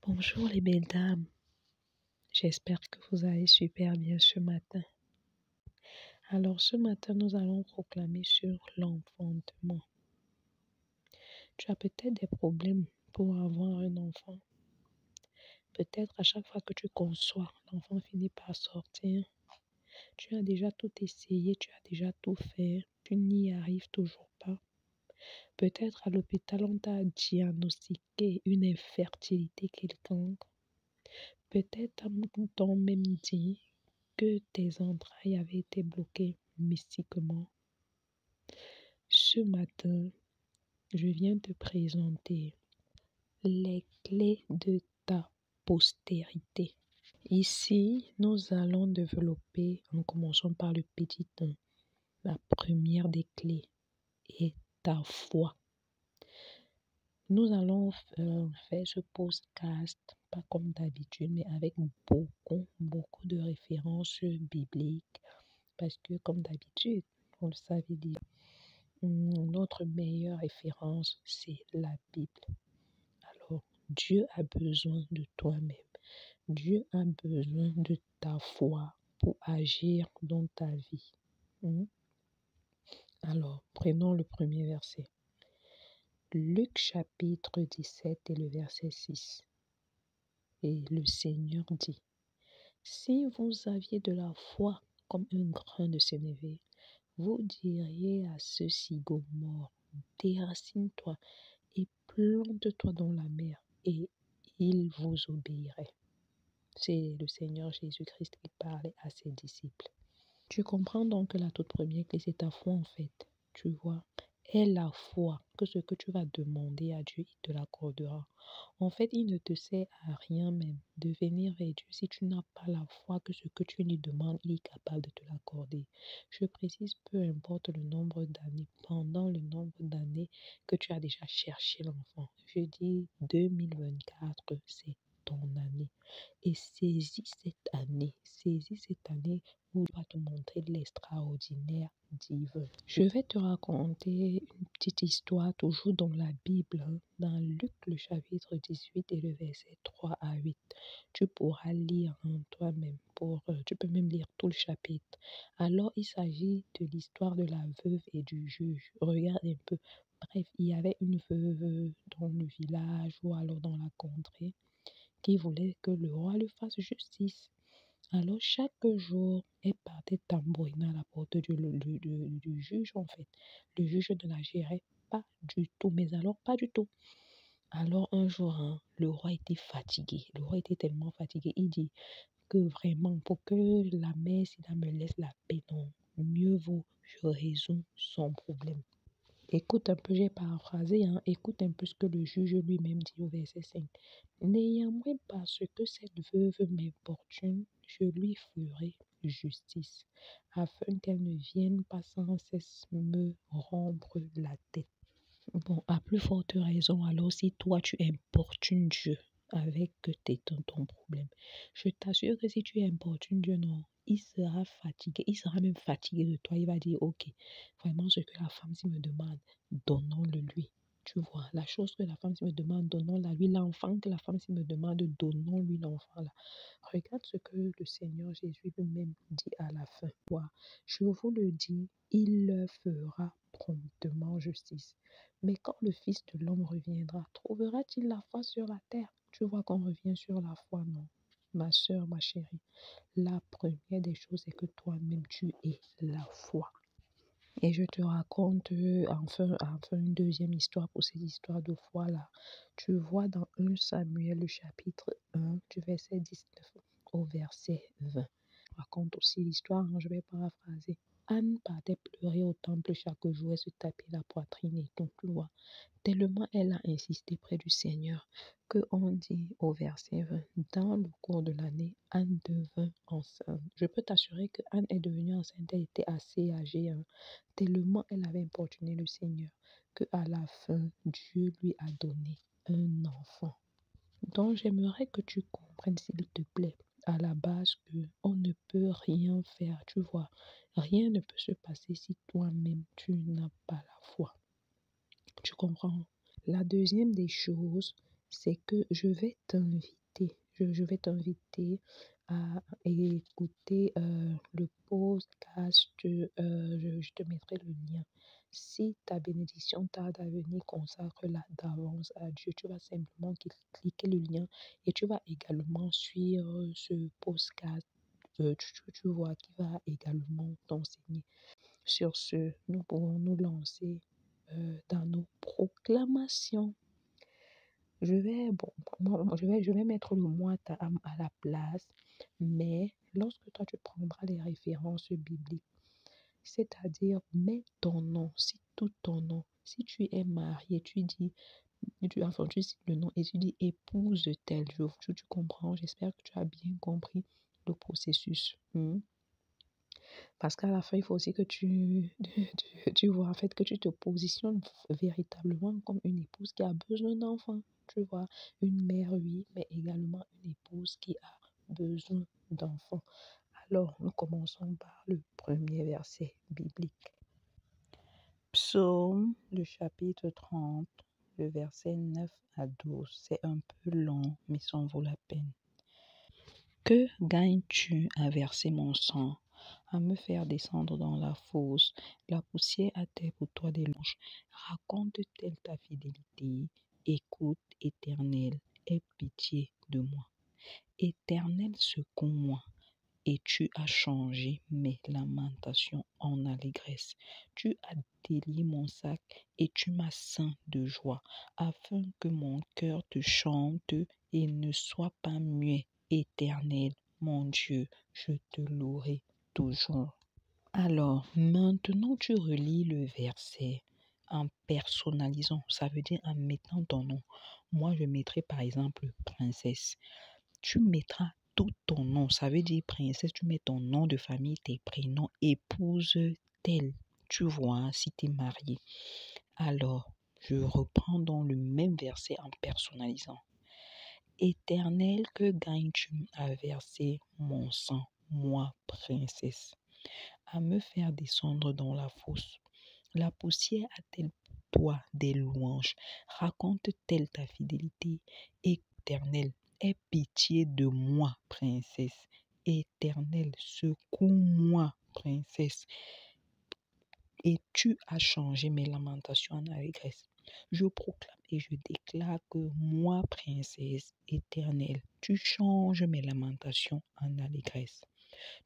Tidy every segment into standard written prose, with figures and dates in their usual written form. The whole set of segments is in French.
Bonjour les belles dames, j'espère que vous allez super bien ce matin. Alors ce matin, nous allons proclamer sur l'enfantement. Tu as peut-être des problèmes pour avoir un enfant. Peut-être à chaque fois que tu conçois, l'enfant finit par sortir. Tu as déjà tout essayé, tu as déjà tout fait, tu n'y arrives toujours pas. Peut-être à l'hôpital, on t'a diagnostiqué une infertilité quelconque. Peut-être on t'a même dit que tes entrailles avaient été bloquées mystiquement. Ce matin, je viens te présenter les clés de ta postérité. Ici, nous allons développer, en commençant par le petit 1, la première des clés est ta foi. Nous allons faire ce podcast, pas comme d'habitude, mais avec beaucoup de références bibliques. Parce que, comme d'habitude, vous le savez déjà, notre meilleure référence, c'est la Bible. Alors, Dieu a besoin de toi-même. Dieu a besoin de ta foi pour agir dans ta vie. Alors, prenons le premier verset. Luc chapitre 17 et le verset 6. Et le Seigneur dit, si vous aviez de la foi comme un grain de sénévé, vous diriez à ce sycomore, déracine-toi et plante-toi dans la mer, et il vous obéirait. C'est le Seigneur Jésus-Christ qui parlait à ses disciples. Tu comprends donc que la toute première clé, c'est ta foi en fait. Tu vois, est la foi que ce que tu vas demander à Dieu, il te l'accordera. En fait, il ne te sert à rien même de venir vers Dieu si tu n'as pas la foi que ce que tu lui demandes, il est capable de te l'accorder. Je précise, peu importe le nombre d'années, pendant le nombre d'années que tu as déjà cherché l'enfant. Je dis 2024, c'est ton année. Et saisis cette année où il va te montrer l'extraordinaire divin. Je vais te raconter une petite histoire toujours dans la Bible, dans Luc le chapitre 18 et le verset 3 à 8. Tu pourras lire en toi-même, tu peux même lire tout le chapitre. Alors il s'agit de l'histoire de la veuve et du juge. Regarde un peu. Bref, il y avait une veuve dans le village ou alors dans la contrée qui voulait que le roi lui fasse justice. Alors, chaque jour, elle partait tambouriner à la porte du juge, en fait. Le juge ne la gérait pas du tout, mais alors pas du tout. Alors, un jour, le roi était fatigué. Le roi était tellement fatigué. Il dit que vraiment, pour que la mère, si elle me laisse la paix, non, mieux vaut, je résous son problème. Écoute un peu, j'ai paraphrasé, écoute un peu ce que le juge lui-même dit au verset 5. Néanmoins, parce que cette veuve m'importune, je lui ferai justice, afin qu'elle ne vienne pas sans cesse me rompre la tête. Bon, à plus forte raison, alors si toi tu importunes Dieu avec ton problème, je t'assure que si tu importunes Dieu, non, il sera fatigué, il sera même fatigué de toi, il va dire, ok, vraiment ce que la femme-ci me demande, donnons-le lui. Tu vois, la chose que la femme-ci me demande, donnons-la lui. L'enfant que la femme-ci me demande, donnons-lui l'enfant là. Regarde ce que le Seigneur Jésus lui-même dit à la fin. Voilà. Je vous le dis, il leur fera promptement justice. Mais quand le Fils de l'homme reviendra, trouvera-t-il la foi sur la terre? Tu vois qu'on revient sur la foi, non? Ma sœur, ma chérie, la première des choses, c'est que toi-même, tu es la foi. Et je te raconte enfin une deuxième histoire pour cette histoire de foi-là. Tu vois dans 1 Samuel, le chapitre 1, du verset 19 au verset 20. Je raconte aussi l'histoire, je vais paraphraser. Anne partait pleurer au temple chaque jour, elle se tapait la poitrine et tout, tu vois. Tellement elle a insisté près du Seigneur que on dit au verset 20, dans le cours de l'année, Anne devint enceinte. Je peux t'assurer que Anne est devenue enceinte, elle était assez âgée, tellement elle avait importuné le Seigneur, que à la fin, Dieu lui a donné un enfant. Donc j'aimerais que tu comprennes, s'il te plaît, à la base que on ne peut rien faire, tu vois. Rien ne peut se passer si toi-même tu n'as pas la foi. Tu comprends? La deuxième des choses, c'est que je vais t'inviter. Je vais t'inviter à écouter le podcast. Je te mettrai le lien. Si ta bénédiction tarde à venir, consacre-la d'avance à Dieu. Tu vas simplement cliquer le lien et tu vas également suivre ce podcast. Tu vois, qui va également t'enseigner. Sur ce, nous pourrons nous lancer dans nos proclamations. Je vais mettre le moi à la place, mais lorsque toi tu prendras les références bibliques, c'est-à-dire mets ton nom, cite tout ton nom. Si tu es marié, tu cites le nom et tu dis épouse tel. Tu comprends, j'espère que tu as bien compris le processus. Parce qu'à la fin, il faut aussi que tu vois, en fait, que tu te positionnes véritablement comme une épouse qui a besoin d'enfants. Tu vois, une mère, oui, mais également une épouse qui a besoin d'enfants. Alors, nous commençons par le premier verset biblique. Psaume, le chapitre 30, le verset 9 à 12. C'est un peu long, mais ça en vaut la peine. Que gagnes-tu à verser mon sang, à me faire descendre dans la fosse? La poussière a terre pour toi des louanges. Raconte-t-elle ta fidélité? Écoute, Éternel, aie pitié de moi. Éternel, secours-moi. Et tu as changé mes lamentations en allégresse. Tu as délié mon sac et tu m'as ceint de joie, afin que mon cœur te chante et ne soit pas muet. Éternel, mon Dieu, je te louerai toujours. Alors, maintenant tu relis le verset en personnalisant, ça veut dire en mettant ton nom. Moi, je mettrai par exemple princesse. Tu mettras tout ton nom, ça veut dire princesse, tu mets ton nom de famille, tes prénoms, épouse telle, tu vois, si tu es marié. Alors, je reprends donc le même verset en personnalisant. Éternel, que gagnes-tu à verser mon sang, moi, princesse, à me faire descendre dans la fosse? La poussière a-t-elle pour toi des louanges? Raconte-t-elle ta fidélité? Éternel, aie pitié de moi, princesse. Éternel, secours-moi, princesse. Et tu as changé mes lamentations en allégresse. Je proclame et je déclare que moi, princesse éternelle, tu changes mes lamentations en allégresse.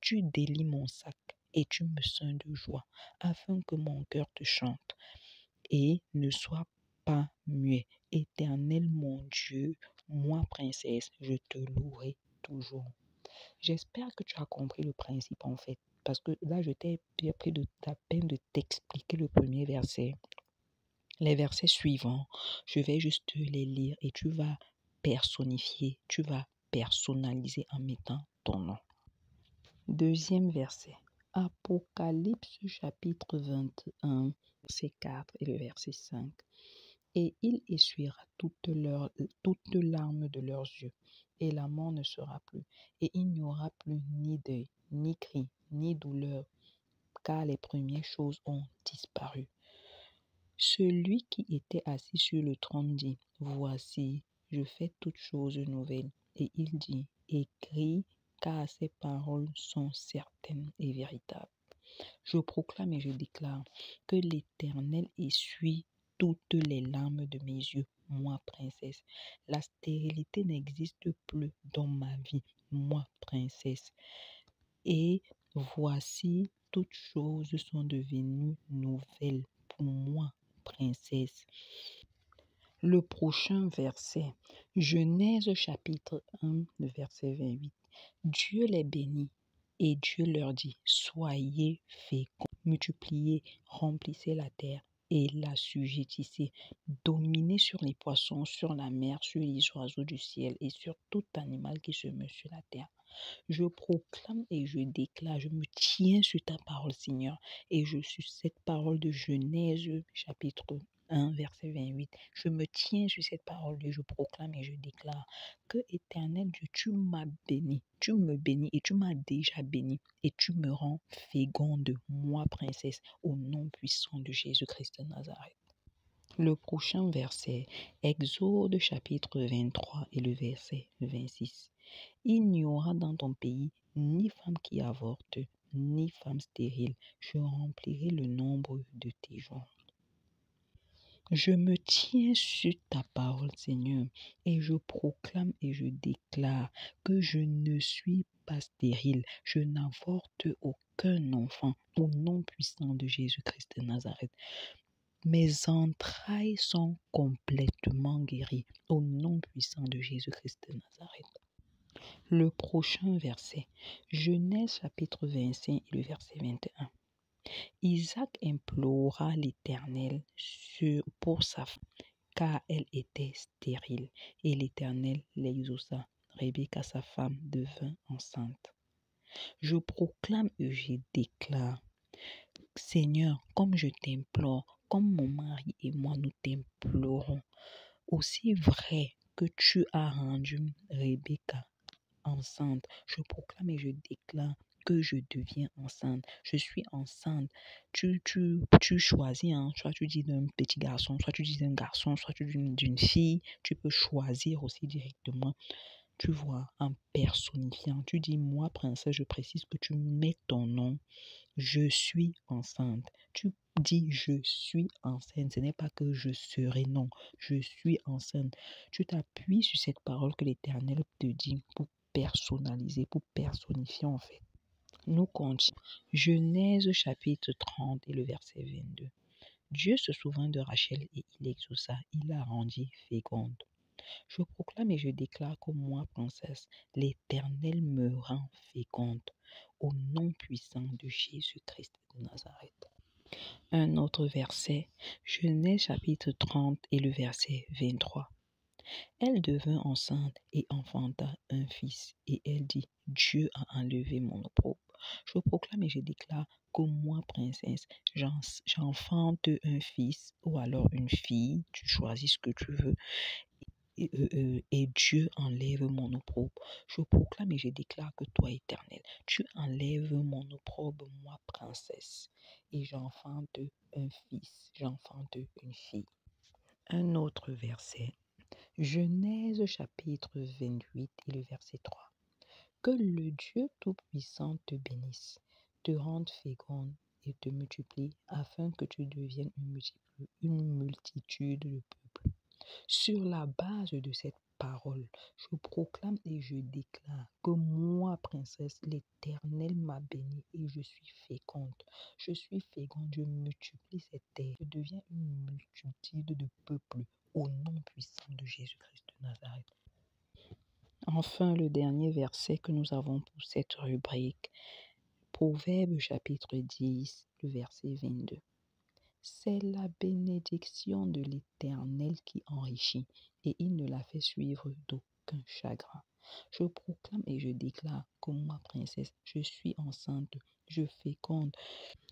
Tu délies mon sac et tu me ceins de joie, afin que mon cœur te chante et ne soit pas muet. Éternel mon Dieu, moi, princesse, je te louerai toujours. J'espère que tu as compris le principe en fait, parce que là, je t'ai pris de ta peine de t'expliquer le premier verset. Les versets suivants, je vais juste les lire et tu vas personnifier, tu vas personnaliser en mettant ton nom. Deuxième verset. Apocalypse chapitre 21, verset 4 et le verset 5. Et il essuiera toutes larmes de leurs yeux, et la mort ne sera plus, et il n'y aura plus ni deuil, ni cri, ni douleur, car les premières choses ont disparu. Celui qui était assis sur le trône dit, voici, je fais toutes choses nouvelles. Et il dit, écris, car ces paroles sont certaines et véritables. Je proclame et je déclare que l'Éternel essuie toutes les larmes de mes yeux, moi, princesse. La stérilité n'existe plus dans ma vie, moi, princesse. Et voici, toutes choses sont devenues nouvelles pour moi, princesse. Le prochain verset, Genèse chapitre 1, le verset 28. Dieu les bénit et Dieu leur dit, soyez féconds, multipliez, remplissez la terre et l'assujettissez, dominez sur les poissons, sur la mer, sur les oiseaux du ciel et sur tout animal qui se meut sur la terre. Je proclame et je déclare, je me tiens sur ta parole, Seigneur, et je suis cette parole de Genèse, chapitre 1, verset 28. Je me tiens sur cette parole et je proclame et je déclare que, Éternel Dieu, tu m'as béni, tu me bénis et tu m'as déjà béni et tu me rends féconde, moi, princesse, au nom puissant de Jésus-Christ de Nazareth. Le prochain verset, Exode chapitre 23 et le verset 26. Il n'y aura dans ton pays ni femme qui avorte, ni femme stérile. Je remplirai le nombre de tes jours. Je me tiens sur ta parole, Seigneur, et je proclame et je déclare que je ne suis pas stérile. Je n'avorte aucun enfant au nom puissant de Jésus-Christ de Nazareth. Mes entrailles sont complètement guéries au nom puissant de Jésus-Christ de Nazareth. Le prochain verset, Genèse chapitre 25 et le verset 21. Isaac implora l'Éternel pour sa femme, car elle était stérile, et l'Éternel l'exauça. Rebecca, sa femme, devint enceinte. Je proclame et je déclare, Seigneur, comme je t'implore, comme mon mari et moi nous t'implorons, aussi vrai que tu as rendu Rebecca enceinte, je proclame et je déclare que je deviens enceinte. Je suis enceinte. Tu choisis, hein, soit tu dis d'un petit garçon, soit tu dis d'un garçon, soit tu dis d'une fille. Tu peux choisir aussi directement. Tu vois, en personnifiant. Tu dis, moi, princesse, je précise que tu mets ton nom. Je suis enceinte. Tu dis, je suis enceinte. Ce n'est pas que je serai, non. Je suis enceinte. Tu t'appuies sur cette parole que l'Éternel te dit pour personnaliser, pour personnifier en fait. Nous continuons. Genèse chapitre 30 et le verset 22. Dieu se souvint de Rachel et il l'exauça. Il la rendit féconde. Je proclame et je déclare que moi, princesse, l'Éternel me rend féconde au nom puissant de Jésus-Christ de Nazareth. Un autre verset, Genèse chapitre 30 et le verset 23. Elle devint enceinte et enfanta un fils, et elle dit, Dieu a enlevé mon opprobre. Je proclame et je déclare que moi, princesse, j'enfante un fils ou alors une fille, tu choisis ce que tu veux, et Dieu enlève mon opprobre. Je proclame et je déclare que toi, Éternel, tu enlèves mon opprobre, moi, princesse, et j'enfante un fils, j'enfante une fille. Un autre verset. Genèse chapitre 28 et le verset 3. Que le Dieu Tout-Puissant te bénisse, te rende féconde et te multiplie, afin que tu deviennes une multitude de peuples. Sur la base de cette parole, je proclame et je déclare que moi, princesse, l'Éternel m'a bénie et je suis féconde. Je suis féconde, je multiplie cette terre, je deviens une multitude de peuples au nom puissant de Jésus-Christ de Nazareth. Enfin, le dernier verset que nous avons pour cette rubrique, Proverbe chapitre 10, le verset 22. C'est la bénédiction de l'Éternel qui enrichit, et il ne la fait suivre d'aucun chagrin. Je proclame et je déclare que moi, princesse, je suis enceinte, je féconde,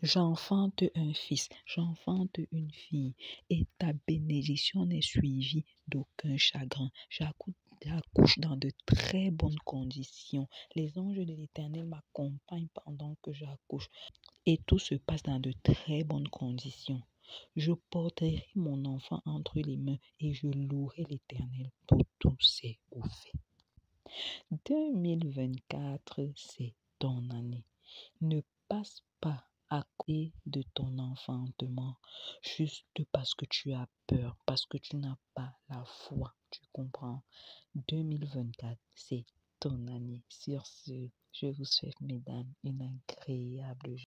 j'enfante un fils, j'enfante une fille, et ta bénédiction n'est suivie d'aucun chagrin. J'accouche dans de très bonnes conditions. Les anges de l'Éternel m'accompagnent pendant que j'accouche. Et tout se passe dans de très bonnes conditions. Je porterai mon enfant entre les mains et je louerai l'Éternel pour tous ses hauts faits. 2024, c'est ton année. Ne passe pas à côté de ton enfantement juste parce que tu as peur, parce que tu n'as pas la foi. Tu comprends? 2024, c'est ton année. Sur ce, je vous souhaite, mesdames, une agréable journée.